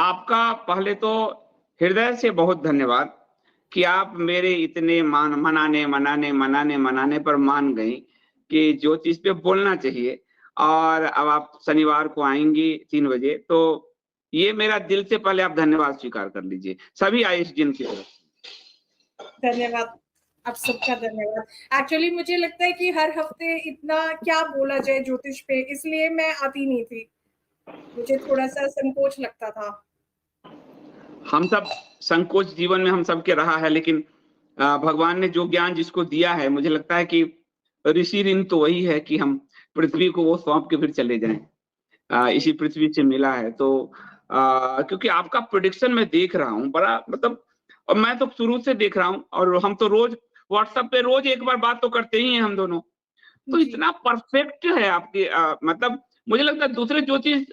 आपका पहले तो हृदय से बहुत धन्यवाद कि आप मेरे इतने मनाने पर मान गई कि ज्योतिष पे बोलना चाहिए और अब आप शनिवार को आएँगी 3 बजे, तो ये मेरा दिल से पहले आप धन्यवाद स्वीकार कर लीजिए, सभी आयुष की तरफ से। धन्यवाद, आप सबका धन्यवाद। एक्चुअली मुझे लगता है कि हर हफ्ते इतना क्या बोला जाए ज्योतिष पे, इसलिए मैं आती नहीं थी। मुझे थोड़ा-सा संकोच लगता था। हम सब संकोच जीवन में हम सबके रहा है, लेकिन भगवान ने जो ज्ञान जिसको दिया है, मुझे लगता है कि ऋषि ऋण तो वही है कि हम पृथ्वी को वो सौंप के फिर चले जाएँ। जी, इसी पृथ्वी से मिला है तो क्योंकि आपका प्रेडिक्शन मैं देख रहा हूँ बड़ा मतलब, और मैं तो शुरू से देख रहा हूँ और हम तो रोज व्हाट्सएप पे रोज एक बार बात तो करते ही हैं हम दोनों। तो जी, इतना परफेक्ट है आपके मतलब मुझे लगता है दूसरे ज्योतिष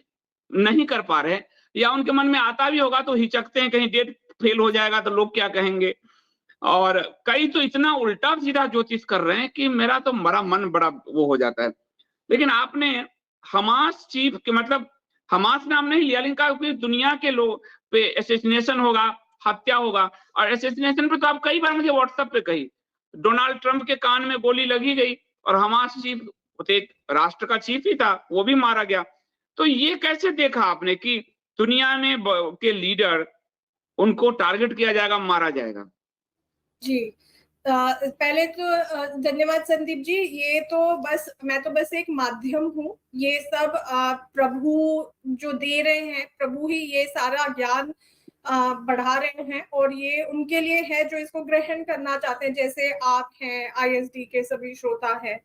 नहीं कर पा रहे हैं या उनके मन में आता भी होगा तो हिचकते हैं, कहीं डेट फेल हो जाएगा तो लोग क्या कहेंगे। और कई तो इतना उल्टा-सीधा ज्योतिष कर रहे हैं कि मेरा तो बड़ा मन बड़ा वो हो जाता है। लेकिन आपने हमास चीफ के मतलब हमास नाम नहीं लिया, लेकिन कहा कि दुनिया के लोग पे असैसिनेशन होगा, हत्या होगा, और असैसिनेशन पे तो आप कई बार मुझे व्हाट्सएप पे कही। डोनाल्ड ट्रंप के कान में गोली लगी गई और हमास चीफ, वो तो एक राष्ट्र का चीफ ही था, वो भी मारा गया। तो ये कैसे देखा आपने कि दुनिया में के लीडर उनको टारगेट किया जाएगा, मारा जाएगा? जी। पहले तो धन्यवाद संदीप जी। ये तो मैं तो बस एक माध्यम हूँ। ये सब प्रभु जो दे रहे हैं, प्रभु ही ये सारा ज्ञान बढ़ा रहे हैं और ये उनके लिए है जो इसको ग्रहण करना चाहते हैं, जैसे आप हैं, आईएसडी के सभी श्रोता हैं।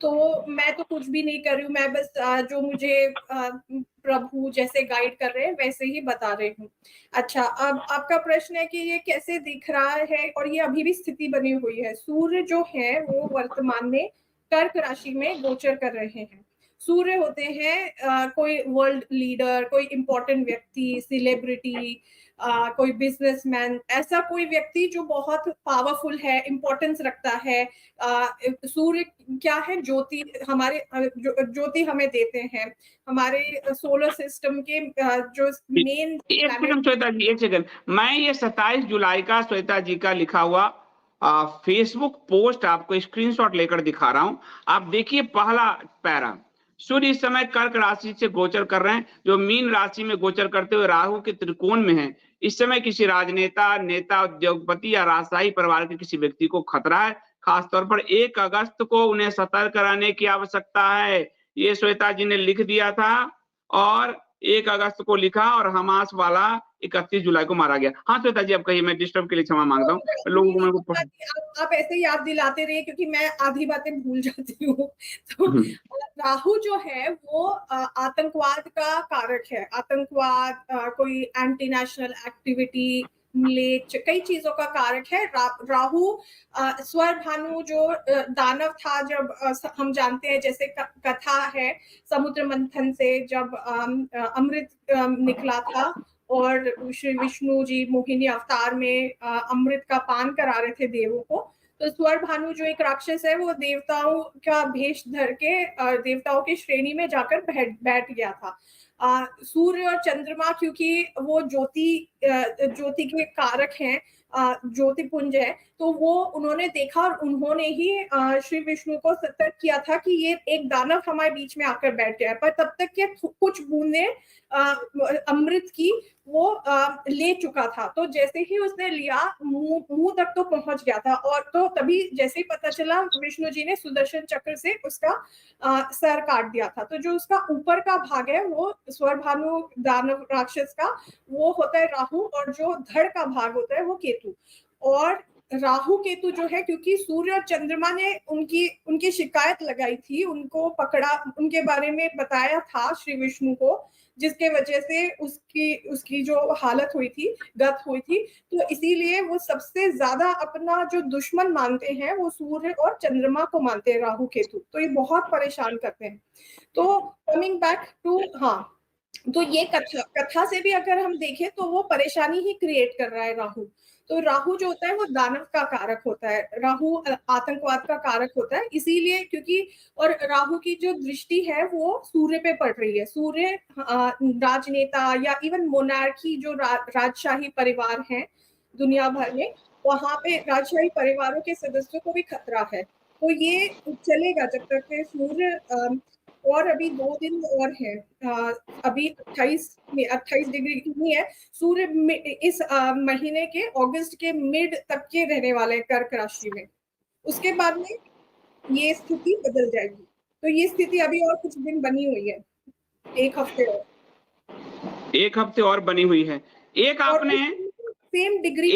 तो मैं तो कुछ भी नहीं कर रही हूँ, मैं बस जो मुझे प्रभु जैसे गाइड कर रहे हैं वैसे ही बता रही हूँ। अच्छा, अब आपका प्रश्न है कि ये कैसे दिख रहा है और ये अभी भी स्थिति बनी हुई है। सूर्य जो है वो वर्तमान में कर्क राशि में गोचर कर रहे हैं। सूर्य होते हैं कोई वर्ल्ड लीडर, कोई इंपॉर्टेंट व्यक्ति, सेलिब्रिटी, कोई बिजनेसमैन, ऐसा कोई व्यक्ति जो बहुत पावरफुल है, इंपॉर्टेंस रखता है। सूर्य क्या है? ज्योति, हमारे ज्योति हमें देते हैं। हमारे सोलर सिस्टम के जो मेन एक प्लैनेट। सेकंड श्वेता जी, एक सेकंड। मैं ये 27 जुलाई का श्वेता जी का लिखा हुआ फेसबुक पोस्ट आपको स्क्रीनशॉट लेकर दिखा रहा हूं। आप देखिए पहला पैरा। सूर्य इस समय कर्क राशि से गोचर कर रहे हैं, जो मीन राशि में गोचर करते हुए राहु के त्रिकोण में है। इस समय किसी राजनेता, नेता, उद्योगपति या राजशाही परिवार के किसी व्यक्ति को खतरा है। खासतौर पर 1 अगस्त को उन्हें सतर्क कराने की आवश्यकता है। ये श्वेता जी ने लिख दिया था और 1 अगस्त को लिखा और हमास वाला 31 जुलाई को मारा गया। हाँ, श्वेता जी, आप कहिए, मैं डिस्टर्ब के लिए क्षमा माँगता हूँ। लोगों नहीं, को नहीं, मेरे कोई को बात नहीं, आप ऐसे याद दिलाते रहिए क्योंकि मैं आधी बातें भूल जाती हूँ। तो हुँ, राहु जो है वो आतंकवाद का कारक है। आतंकवाद, कोई एंटी नेशनल एक्टिविटी, म्लेच्छ, कई चीजों का कारक है। राहु स्वर भानु जो दानव था, जब हम जानते हैं, जैसे कथा है समुद्र मंथन से जब अमृत निकला था और श्री विष्णु जी मोहिनी अवतार में अमृत का पान करा रहे थे देवों को। तो स्वर भानु जो एक राक्षस है वो देवताओं का भेष धर के देवताओं की श्रेणी में जाकर बैठ गया था। सूर्य और चंद्रमा क्योंकि वो ज्योति के कारक हैं, ज्योतिपुंज है, तो वो उन्होंने देखा और उन्होंने ही श्री विष्णु को सतर्क किया था कि ये एक दानव हमारे बीच में आकर बैठ गया है। पर तब तक के कुछ बूंदे अमृत की वो ले चुका था। तो जैसे ही उसने लिया, मुंह तक तो पहुंच गया था, और तो तभी जैसे ही पता चला, विष्णु जी ने सुदर्शन चक्र से उसका सर काट दिया था। तो जो उसका ऊपर का भाग है वो स्वर भानु दानव राक्षस का, वो होता है राहु, और जो धड़ का भाग होता है वो केतु। और राहु केतु जो है, क्योंकि सूर्य और चंद्रमा ने उनकी शिकायत लगाई थी, उनको पकड़ा, उनके बारे में बताया था श्री विष्णु को, जिसके वजह से उसकी जो हालत हुई थी, गत हुई थी। तो इसीलिए वो सबसे ज्यादा अपना जो दुश्मन मानते हैं वो सूर्य और चंद्रमा को मानते हैं, राहु केतु। तो ये बहुत परेशान करते हैं। तो कमिंग बैक टू, हाँ, तो ये कथा से भी अगर हम देखें तो वो परेशानी ही क्रिएट कर रहा है राहु। तो राहु जो होता है वो दानव का कारक होता है, राहु आतंकवाद का कारक होता है, इसीलिए क्योंकि और राहु की जो दृष्टि है वो सूर्य पे पड़ रही है। सूर्य राजनेता या इवन मोनार्की जो राजशाही परिवार हैं दुनिया भर में, वहां पे राजशाही परिवारों के सदस्यों को भी खतरा है। तो ये चलेगा जब तक के सूर्य और अभी 2 दिन और है, अभी 28 डिग्री नहीं है, सूर्य इस महीने के अगस्त के मिड तक के रहने वाले हैं कर्क राशि में। उसके बाद में ये स्थिति बदल जाएगी। तो ये स्थिति अभी और कुछ दिन बनी हुई है, 1 हफ्ते और। 1 हफ्ते और बनी हुई है। एक आपने सेम डिग्री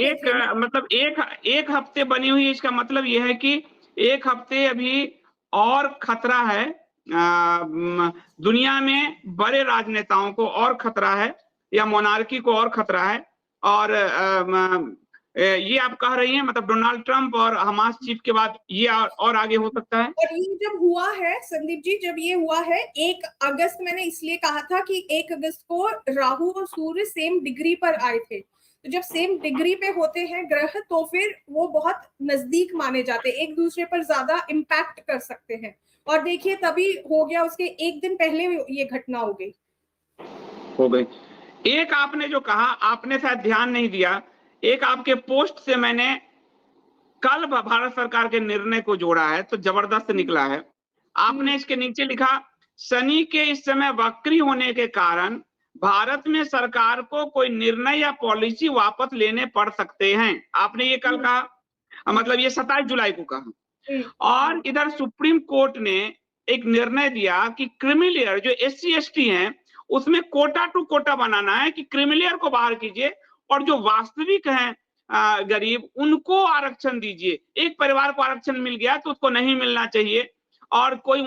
मतलब एक हफ्ते बनी हुई है, इसका मतलब यह है कि 1 हफ्ते अभी और खतरा है, दुनिया में बड़े राजनेताओं को और खतरा है या मोनार्की को और खतरा है। और ये आप कह रही हैं मतलब डोनाल्ड ट्रंप और हमास चीफ के बाद ये और आगे हो सकता है। और ये जब हुआ है संदीप जी, जब ये हुआ है 1 अगस्त, मैंने इसलिए कहा था कि 1 अगस्त को राहु और सूर्य सेम डिग्री पर आए थे। तो जब सेम डिग्री पे होते हैं ग्रह तो फिर वो बहुत नजदीक माने जाते हैं, एक दूसरे पर ज्यादा इम्पैक्ट कर सकते हैं। और देखिए तभी हो गया, उसके 1 दिन पहले ये घटना हो गई। एक आपने जो कहा, आपने शायद ध्यान नहीं दिया, एक आपके पोस्ट से मैंने कल भारत सरकार के निर्णय को जोड़ा है तो जबरदस्त निकला है। आपने इसके नीचे लिखा, शनि के इस समय वक्री होने के कारण भारत में सरकार को कोई निर्णय या पॉलिसी वापस लेने पड़ सकते हैं। आपने ये कल कहा, मतलब ये 27 जुलाई को कहा। और इधर सुप्रीम कोर्ट ने एक निर्णय दिया कि क्रीमी-लेयर जो SC/ST हैं उसमें कोटा टू कोटा बनाना है कि क्रीमी-लेयर को बाहर कीजिए और जो वास्तविक हैं गरीब उनको आरक्षण दीजिए। एक परिवार को आरक्षण मिल गया तो उसको नहीं मिलना चाहिए। और कोई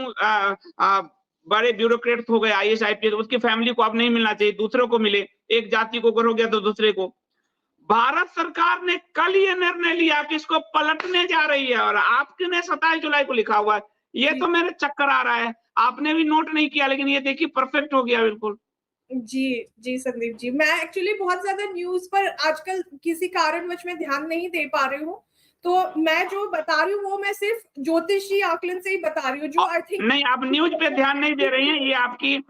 बड़े ब्यूरोक्रेट हो गए IAS IPS, उसकी फैमिली को अब नहीं मिलना चाहिए, दूसरों को मिले। एक जाति को अगर हो गया तो दूसरे को। भारत सरकार ने कल ये निर्णय लिया कि इसको पलटने जा रही है और आपके ने 27 जुलाई को लिखा हुआ है। ये तो मेरे चक्कर आ रहा है, आपने भी नोट नहीं किया, लेकिन ये देखिए परफेक्ट हो गया बिल्कुल। जी संदीप जी, मैं एक्चुअली बहुत ज्यादा न्यूज पर आजकल किसी कारणवश में ध्यान नहीं दे पा रही हूँ, तो मैं जो बता रही हूँ वो मैं सिर्फ ज्योतिषी आकलन से ही बता रही हूँ, जो आई थिंक नहीं, आप न्यूज पे ध्यान नहीं दे रही हैं, ये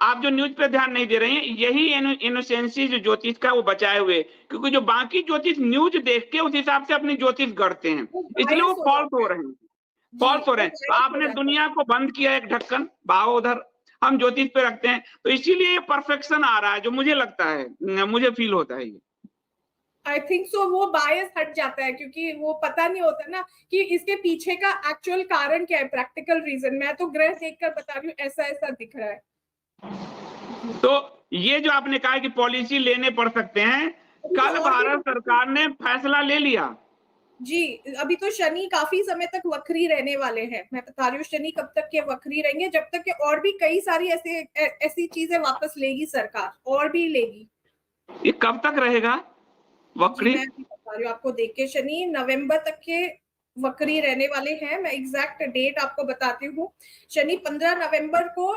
आप जो न्यूज पे ध्यान नहीं दे रही हैं, यही इनोसेंसी जो ज्योतिष का वो बचाए हुए, क्योंकि जो बाकी ज्योतिष न्यूज देख के उस हिसाब से अपनी ज्योतिष गढ़ते हैं, इसलिए वो फॉल्स हो रहे हैं, फॉल्स हो रहे हैं। तो आपने दुनिया को बंद किया एक ढक्कन, बाहो उधर, हम ज्योतिष पे रखते हैं, तो इसीलिए ये परफेक्शन आ रहा है, जो मुझे लगता है, मुझे फील होता है। आई थिंक सो वो बायस हट जाता है, क्योंकि वो पता नहीं होता ना कि इसके पीछे का एक्चुअल कारण क्या है, प्रैक्टिकल रीजन। मैं तो ग्रह देखकर बता रही हूँ, ऐसा ऐसा दिख रहा है। तो ये जो आपने कहा कि पॉलिसी लेने पड़ सकते हैं, कल भारत सरकार ने फैसला ले लिया। जी, अभी तो शनि काफी समय तक वक्री रहने वाले हैं। मैं बता रही हूँ शनि कब तक के वक्री रहेंगे, जब तक के और भी कई सारी ऐसी चीजें वापस लेगी सरकार, और भी लेगी। ये कब तक रहेगा वक्री? मैं बता रही हूँ आपको, देख के शनि नवंबर तक के वक्री रहने वाले हैं। मैं एग्जैक्ट डेट आपको बताती हूँ। शनि 15 नवंबर को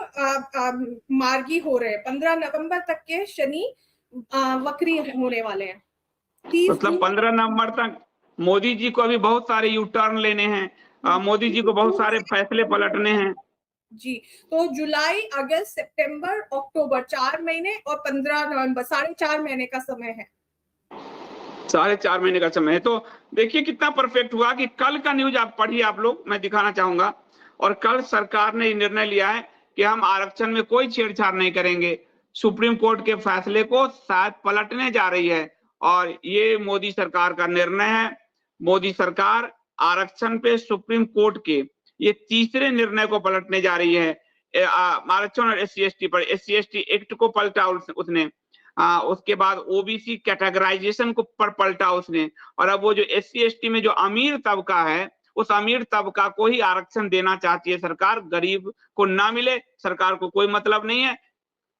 मार्गी हो रहे हैं, 15 नवंबर तक के शनि वक्री होने वाले हैं। मतलब 15 नवंबर तक मोदी जी को अभी बहुत सारे यू टर्न लेने हैं, मोदी जी को बहुत सारे फैसले पलटने हैं। जी, तो जुलाई, अगस्त, सितंबर, अक्टूबर 4 महीने और 15 नवंबर 4.5 महीने का समय है। 4.5 महीने का समय है। तो देखिए कितना परफेक्ट हुआ कि कल का न्यूज आप पढ़िए आप लोग, मैं दिखाना चाहूंगा। और कल सरकार ने निर्णय लिया है कि हम आरक्षण में कोई छेड़छाड़ नहीं करेंगे। सुप्रीम कोर्ट के फैसले को शायद पलटने जा रही है और ये मोदी सरकार का निर्णय है। मोदी सरकार आरक्षण पे सुप्रीम कोर्ट के ये तीसरे निर्णय को पलटने जा रही है। आरक्षण और SC/ST पर, SC/ST एक्ट को पलटा उसने, उसके बाद OBC कैटेगराइजेशन को पलटा उसने, और अब वो जो SC/ST में जो अमीर तबका है उस अमीर तबका को ही आरक्षण देना चाहती है सरकार, गरीब को ना मिले, सरकार को कोई मतलब नहीं है।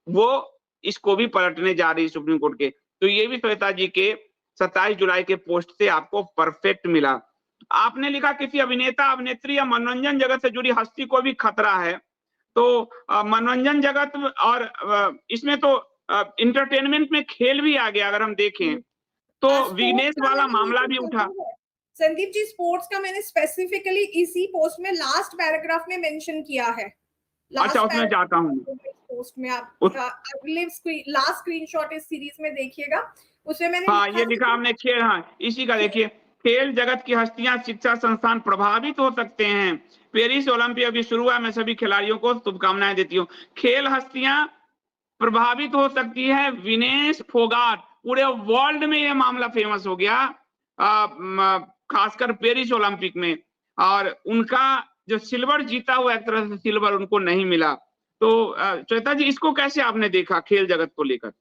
वो इसको भी पलटने जा रही है सुप्रीम कोर्ट के। तो ये भी श्वेता जी के 27 जुलाई के पोस्ट से आपको परफेक्ट मिला। आपने लिखा किसी अभिनेता, अभिनेत्री या मनोरंजन जगत से जुड़ी हस्ती को भी खतरा है, तो मनोरंजन जगत और इसमें तो एंटरटेनमेंट में खेल भी आ गया अगर हम देखें, तो विघ्नेश स्पोर्ट्स का वाला मैंने मामला ये भी जो उठा। सोचा है, संदीप जी, स्पोर्ट्स का मैंने स्पेसिफिकली इसी पोस्ट में लास्ट पैराग्राफ में मेंशन किया है। अच्छा, उसमें जाता हूँ पोस्ट में आप उस, अगले लास्ट स्क्रीनशॉट इस सीरीज में देखिएगा, उसमें मैंने हाँ लिखा ये है लिखा हमने खेल, हाँ इसी का देखिए, खेल जगत की हस्तियां शिक्षा संस्थान प्रभावित हो सकते हैं। पेरिस ओलंपिक अभी शुरू हुआ, मैं सभी खिलाड़ियों को शुभकामनाएं देती हूँ। खेल हस्तियां प्रभावित हो सकती है। विनेश फोगाट, पूरे वर्ल्ड में यह मामला फेमस हो गया, खासकर पेरिस ओलंपिक में, और उनका जो सिल्वर जीता हुआ, एक तरह से सिल्वर उनको नहीं मिला। तो श्वेता जी, इसको कैसे आपने देखा खेल जगत को लेकर?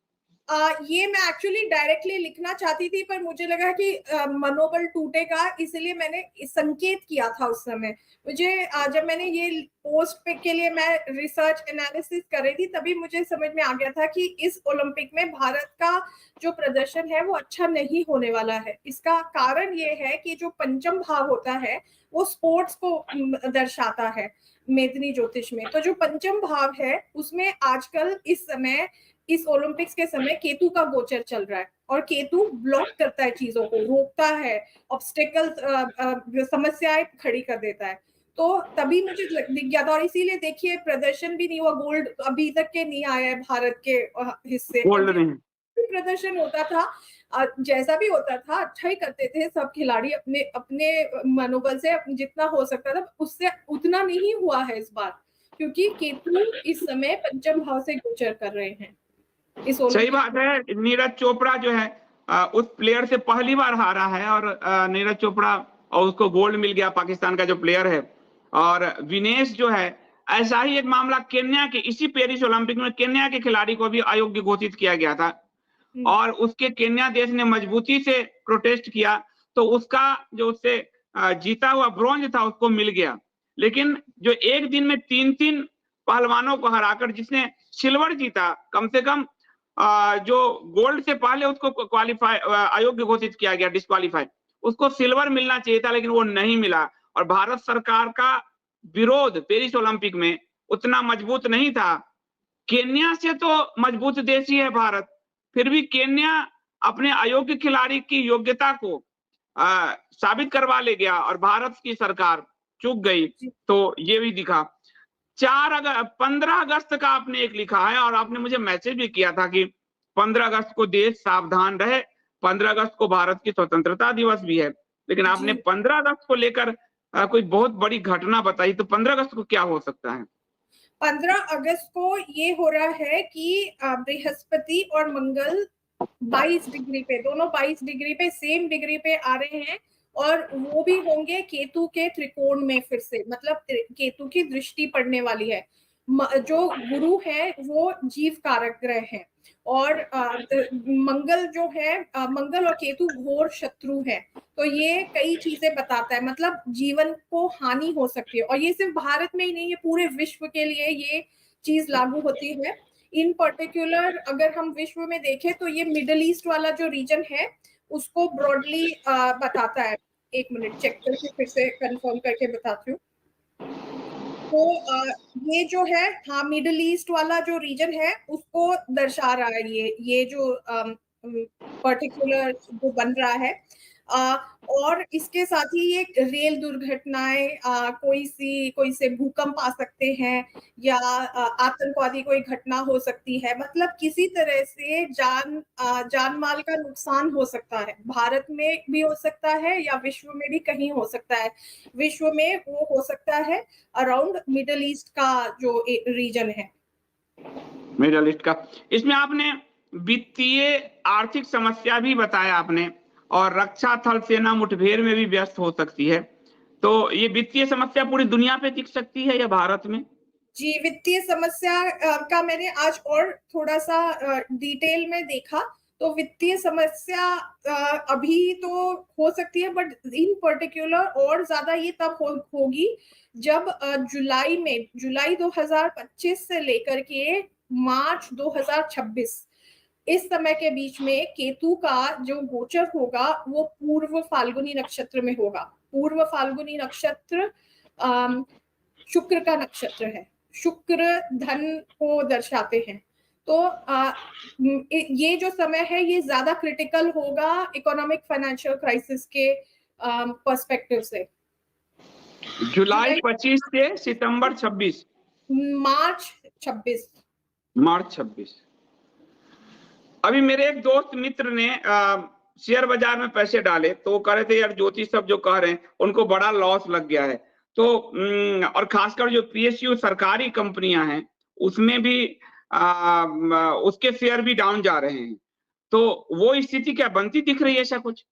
ये मैं एक्चुअली डायरेक्टली लिखना चाहती थी, पर मुझे लगा कि मनोबल टूटेगा, इसलिए मैंने संकेत किया था उस समय। मुझे जब मैंने ये पोस्ट पे के लिए मैं रिसर्च एनालिसिस कर रही थी, तभी मुझे समझ में आ गया था कि इस ओलंपिक में भारत का जो प्रदर्शन है वो अच्छा नहीं होने वाला है। इसका कारण ये है कि जो पंचम भाव होता है वो स्पोर्ट्स को दर्शाता है मेदिनी ज्योतिष में। तो जो पंचम भाव है उसमें आजकल इस समय, इस ओलंपिक्स के समय केतु का गोचर चल रहा है, और केतु ब्लॉक करता है चीजों को, रोकता है, ऑब्स्टेकल समस्याएं खड़ी कर देता है। तो तभी मुझे दिख गया था, और इसीलिए देखिए प्रदर्शन भी नहीं हुआ, गोल्ड अभी तक के नहीं आया है भारत के हिस्से। गोल्ड नहीं, प्रदर्शन होता था, जैसा भी होता था अच्छा ही करते थे सब खिलाड़ी, अपने अपने मनोबल से जितना हो सकता था, उससे उतना नहीं हुआ है इस बार, क्योंकि केतु इस समय पंचम भाव से गोचर कर रहे हैं। सही बात है। नीरज चोपड़ा जो है उस प्लेयर से पहली बार हारा है, और नीरज चोपड़ा, और उसको गोल्ड मिल गया, पाकिस्तान का जो प्लेयर है। और विनेश जो है, ऐसा ही एक मामला केन्या के, इसी पेरिस ओलंपिक में केन्या के खिलाड़ी को भी अयोग्य घोषित किया गया था, और उसके केन्या देश ने मजबूती से प्रोटेस्ट किया, तो उसका जो उससे जीता हुआ ब्रॉन्ज था उसको मिल गया। लेकिन जो एक दिन में 3-3 पहलवानों को हराकर जिसने सिल्वर जीता, कम से कम जो गोल्ड से पहले उसको क्वालिफाई, अयोग्य घोषित किया गया, डिस्क्वालीफाई, उसको सिल्वर मिलना चाहिए था, लेकिन वो नहीं मिला। और भारत सरकार का विरोध पेरिस ओलंपिक में उतना मजबूत नहीं था। केन्या से तो मजबूत देश ही है भारत, फिर भी केन्या अपने अयोग्य खिलाड़ी की योग्यता को साबित करवा ले गया, और भारत की सरकार चूक गई। तो ये भी दिखा। 15 अगस्त का आपने एक लिखा है, और आपने मुझे मैसेज भी किया था कि 15 अगस्त को देश सावधान रहे, 15 अगस्त को भारत की स्वतंत्रता दिवस भी है। लेकिन आपने 15 अगस्त को लेकर कोई बहुत बड़ी घटना बताई, तो 15 अगस्त को क्या हो सकता है? 15 अगस्त को ये हो रहा है कि बृहस्पति और मंगल 22 डिग्री पे, दोनों 22 डिग्री पे, सेम डिग्री पे आ रहे हैं, और वो भी होंगे केतु के त्रिकोण में। फिर से मतलब केतु की दृष्टि पड़ने वाली है। जो गुरु है वो जीव कारक ग्रह है, और मंगल जो है, मंगल और केतु घोर शत्रु है। तो ये कई चीजें बताता है, मतलब जीवन को हानि हो सकती है, और ये सिर्फ भारत में ही नहीं, ये पूरे विश्व के लिए ये चीज लागू होती है। इन पर्टिकुलर अगर हम विश्व में देखें तो ये मिडल ईस्ट वाला जो रीजन है उसको ब्रॉडली बताता है। एक मिनट चेक करके फिर से कंफर्म करके बताती हूँ। तो ये जो है, हाँ, मिडल ईस्ट वाला जो रीजन है उसको दर्शा रहा है ये जो पर्टिकुलर जो बन रहा है। और इसके साथ ही ये रेल दुर्घटनाएं, कोई से भूकंप आ सकते हैं, या आतंकवादी कोई घटना हो सकती है, मतलब किसी तरह से जान माल का नुकसान हो सकता है। भारत में भी हो सकता है, या विश्व में भी कहीं हो सकता है। विश्व में वो हो सकता है अराउंड मिडल ईस्ट का जो रीजन है, मिडल ईस्ट का। इसमें आपने वित्तीय आर्थिक समस्या भी बताया आपने, और रक्षा थल सेना मुठभेड़ में भी व्यस्त हो सकती है। तो ये वित्तीय समस्या पूरी दुनिया पे दिख सकती है या भारत में? जी, वित्तीय समस्या का मैंने आज और थोड़ा सा डिटेल में देखा, तो वित्तीय समस्या अभी तो हो सकती है, बट इन पर्टिकुलर और ज्यादा ये तब होगी जब जुलाई 2025 से लेकर के मार्च 2026 इस समय के बीच में केतु का जो गोचर होगा वो पूर्व फाल्गुनी नक्षत्र में होगा। पूर्व फाल्गुनी नक्षत्र शुक्र का नक्षत्र है। शुक्र धन को दर्शाते हैं। तो ये जो समय है ये ज्यादा क्रिटिकल होगा इकोनॉमिक फाइनेंशियल क्राइसिस के पर्सपेक्टिव से। जुलाई 25 से सितंबर 26, मार्च 26। मार्च 26। अभी मेरे एक दोस्त मित्र ने शेयर बाजार में पैसे डाले तो वो कह रहे थे यार ज्योतिष सब जो कह रहे हैं उनको बड़ा लॉस लग गया है। तो और खासकर जो पीएसयू सरकारी कंपनियां हैं उसमें भी उसके शेयर भी डाउन जा रहे हैं। तो वो स्थिति क्या बनती दिख रही है ऐसा कुछ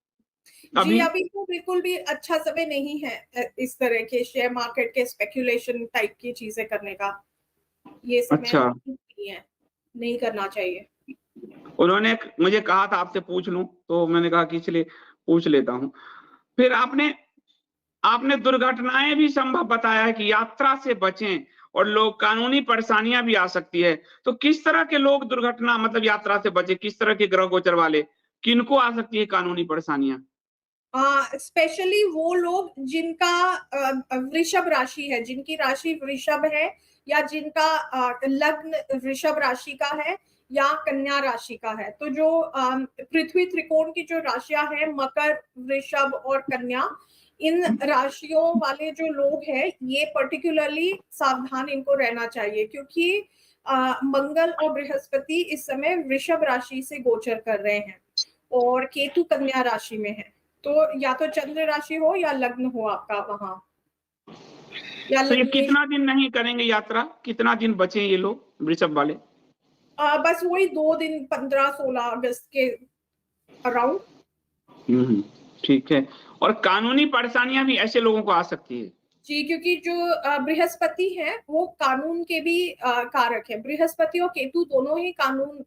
जी? अभी तो बिल्कुल भी अच्छा समय नहीं है इस तरह के शेयर मार्केट के स्पेकुलेशन टाइप की चीजें करने का। ये समय अच्छा नहीं है, नहीं करना चाहिए। उन्होंने मुझे कहा था आपसे पूछ लूं तो मैंने कहा कि इसलिए पूछ लेता हूं। फिर आपने दुर्घटनाएं भी संभव बताया है कि यात्रा से बचें और लोग कानूनी परेशानियां भी आ सकती है। तो किस तरह के लोग दुर्घटना मतलब यात्रा से बचे, किस तरह के ग्रह गोचर वाले, किनको आ सकती है कानूनी परेशानियां? स्पेशली वो लोग जिनका वृषभ राशि है, जिनकी राशि वृषभ है या जिनका लग्न वृषभ राशि का है या कन्या राशि का है। तो जो पृथ्वी त्रिकोण की जो राशियां हैं मकर, वृषभ और कन्या, इन राशियों वाले जो लोग हैं ये पर्टिकुलरली सावधान इनको रहना चाहिए, क्योंकि मंगल और बृहस्पति इस समय वृषभ राशि से गोचर कर रहे हैं और केतु कन्या राशि में है। तो या तो चंद्र राशि हो या लग्न हो आपका वहां, या तो ये कितना दिन नहीं करेंगे यात्रा, कितना दिन बचे ये लोग वृषभ वाले? बस वही 2 दिन 15-16 अगस्त के अराउंड। ठीक है। और कानूनी परेशानियां भी ऐसे लोगों को आ सकती है जी, क्योंकि जो बृहस्पति है वो कानून के भी कारक है। बृहस्पति और केतु दोनों ही कानून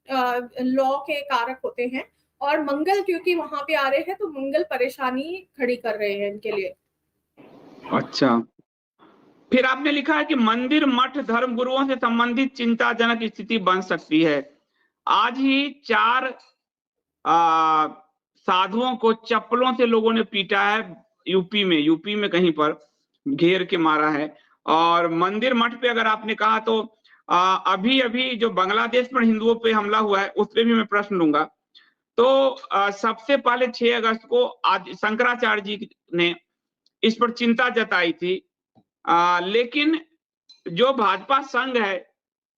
लॉ के कारक होते हैं, और मंगल क्योंकि वहां पे आ रहे हैं तो मंगल परेशानी खड़ी कर रहे हैं इनके लिए। अच्छा, फिर आपने लिखा है कि मंदिर मठ धर्म गुरुओं से संबंधित चिंताजनक स्थिति बन सकती है। आज ही 4 साधुओं को चप्पलों से लोगों ने पीटा है यूपी में कहीं पर घेर के मारा है। और मंदिर मठ पे अगर आपने कहा तो अभी अभी जो बांग्लादेश पर हिंदुओं पे हमला हुआ है उस पे भी मैं प्रश्न लूंगा। तो सबसे पहले 6 अगस्त को शंकराचार्य जी ने इस पर चिंता जताई थी। लेकिन जो भाजपा संघ है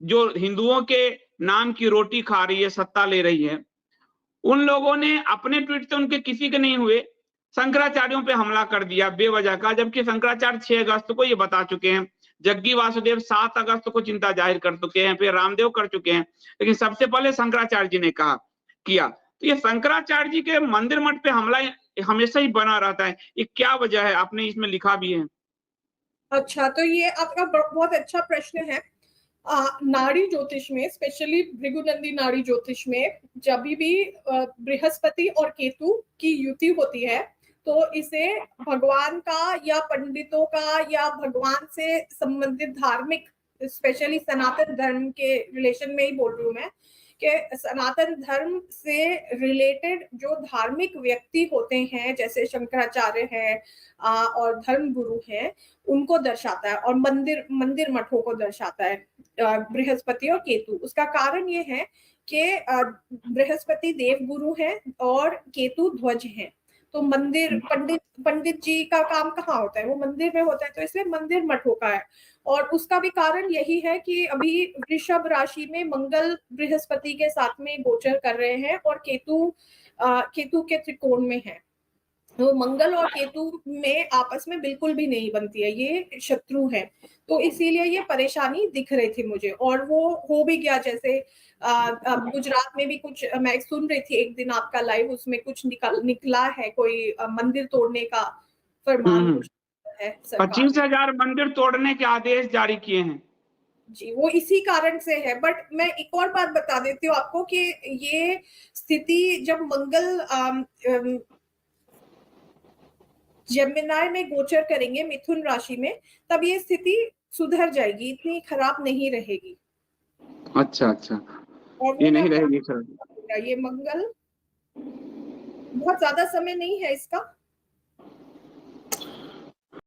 जो हिंदुओं के नाम की रोटी खा रही है, सत्ता ले रही है, उन लोगों ने अपने ट्वीट से उनके किसी के नहीं हुए शंकराचार्यों पे हमला कर दिया बेवजह का, जबकि शंकराचार्य 6 अगस्त को ये बता चुके हैं। जग्गी वासुदेव 7 अगस्त को चिंता जाहिर कर चुके हैं, फिर रामदेव कर चुके हैं, लेकिन सबसे पहले शंकराचार्य जी ने किया। तो ये शंकराचार्य जी के मंदिर मठ पे हमला हमेशा ही बना रहता है, ये क्या वजह है? आपने इसमें लिखा भी है। अच्छा, तो ये आपका बहुत अच्छा प्रश्न है। नाड़ी ज्योतिष में, स्पेशली भृगुनंदी नाड़ी ज्योतिष में, जब भी बृहस्पति और केतु की युति होती है तो इसे भगवान का या पंडितों का या भगवान से संबंधित धार्मिक, स्पेशली सनातन धर्म के रिलेशन में ही बोल रही हूँ मैं, कि सनातन धर्म से रिलेटेड जो धार्मिक व्यक्ति होते हैं जैसे शंकराचार्य है और धर्म गुरु हैं, उनको दर्शाता है, और मंदिर मठों को दर्शाता है बृहस्पति और केतु। उसका कारण ये है कि बृहस्पति देव गुरु है और केतु ध्वज है। तो मंदिर पंडित जी का काम कहाँ होता है? वो मंदिर में होता है, तो इसलिए मंदिर मठों का है। और उसका भी कारण यही है कि अभी वृषभ राशि में मंगल बृहस्पति के साथ में गोचर कर रहे हैं और केतु के त्रिकोण में है। तो मंगल और केतु में आपस में बिल्कुल भी नहीं बनती है, ये शत्रु है। तो इसीलिए ये परेशानी दिख रही थी मुझे, और वो हो भी गया। जैसे गुजरात में भी कुछ मैं सुन रही थी एक दिन आपका लाइव, उसमें कुछ निकला है, कोई मंदिर तोड़ने का फरमान कुछ है। 25,000 मंदिर तोड़ने के आदेश जारी किए हैं जी, वो इसी कारण से है। बट मैं एक और बात बता देती हूँ आपको कि ये स्थिति जब मंगल जेमिनी में गोचर करेंगे मिथुन राशि में, तब ये स्थिति सुधर जाएगी, इतनी खराब नहीं रहेगी। अच्छा, ये नहीं रहेगी सर। ये मंगल बहुत ज्यादा समय नहीं है इसका,